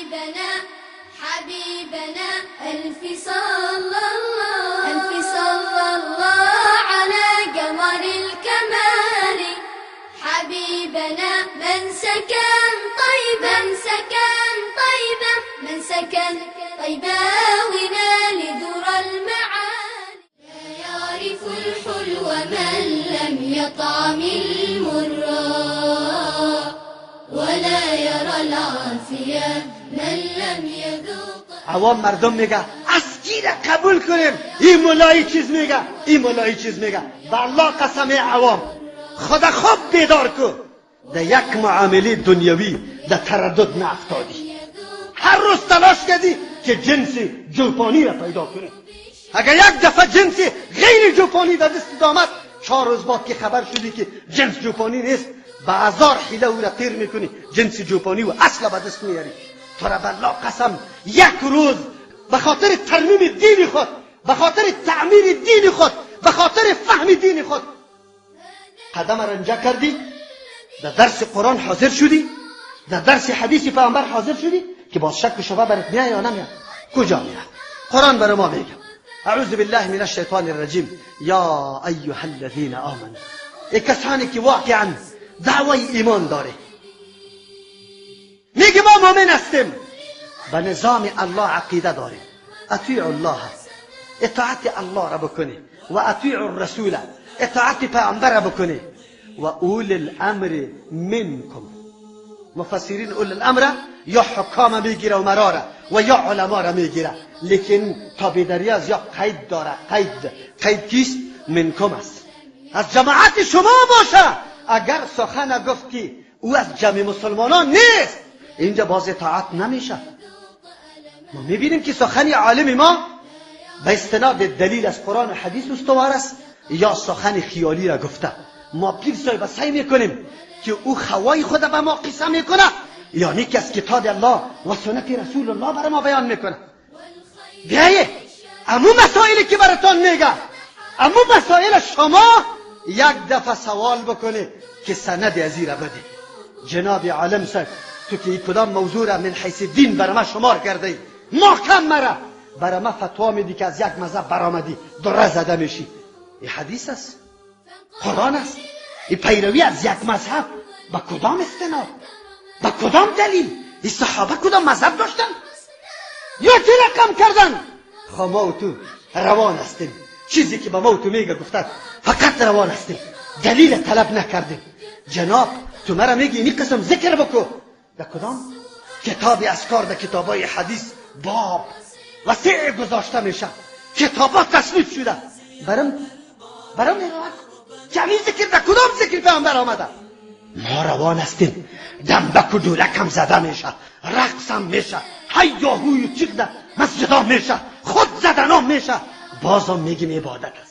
حبيبنا حبيبنا ألف صلى الله على قمر الكمال حبيبنا من سكن طيبا من سكن طيبا ونال ذر المعالي لا يعرف الحلو من لم يطعم المرا ولا يرى العافية من لم يذوق. عوام مردم میگه از کی را قبول کنیم؟ این مولایی چیز میگه، این مولایی چیز میگه. والله قسم عوام خدا خوب بیدار کو در یک معامله دنیوی در تردد نافتادی. هر روز تلاش کردی که جنس جوپانی را پیدا کنی. اگر یک دفعه جنس غیر جوپانی در دست آمد 4 روز بعد که خبر شدی که جنس جوپانی نیست با هزار حیله او را تیر میکنی جنس جوپانی و اصلا به دست میاری. تو را بالله قسم یک روز به خاطر ترمیم دین خود، به خاطر تعمیر دین خود، به خاطر فهم دین خود قدم رنجه کردی، در درس قرآن حاضر شدی، در درس حدیث پیامبر حاضر شدی که باز شک و شبه برات میاد یا نمیاد؟ کجا میاد؟ قرآن برای ما میگه اعوذ بالله من الشیطان الرجیم یا ایها الذین آمنوا. ای کسانی که واقعا دعوی ایمان داره میگه ما مؤمن هستیم، به نظام الله عقیده داریم، اطیعوا الله اطاعت الله را بکنی و اطیعوا الرسول اطاعت پیامبر را بکنی و اول الامر منکم. مفسرین اول الامر یا حکام میگیره و مراره و یا علما را میگیره، لیکن تابعداری از یا قید داره. قید کیست؟ منکم است، از جماعت شما باشه. اگر سخن گفت که او از جمع مسلمانان نیست اینجا باز اطاعت نمیشه. ما میبینیم که سخن عالم ما به استناد دلیل از قرآن و حدیث استوار است یا سخن خیالی را گفته. ما پیرسای سعی میکنیم که او خوای خود به ما قسم میکنه یعنی که از کتاب الله و سنت رسول الله برای ما بیان میکنه. بیایه امو مسائلی که براتون میگه، امو مسائل شما یک دفعه سوال بکنه که سند ازی را بده. جناب عالم صاحب تو که کدام موضوع را من حیث دین برای ما شمار کرده، محکم مرا برای ما فتوا میدی که از یک مذهب برآمدی دره زده میشی. این حدیث است، قرآن است. این پیروی از یک مذهب با کدام استناد، با کدام دلیل؟ این صحابه کدام مذهب داشتن یا چی رقم کردن؟ ما و تو روان هستیم، چیزی که با ما و تو میگه گفتن فقط روان هستیم، دلیل طلب نکردیم. جناب تو مرا میگی این قسم ذکر بکو، در کدام کتابی اذکار در کتابای حدیث باب وسیع گذاشته میشه، کتابا تصنیف شده. برام میگوید جمعی ذکر در کدام ذکر پیامبر آمده؟ ما روان هستیم، دنبک و دولکم زده میشه، رقصم میشه، هیاهوی چیق در مسجدام میشه، خود زدنام میشه، بازم میگیم عبادت است.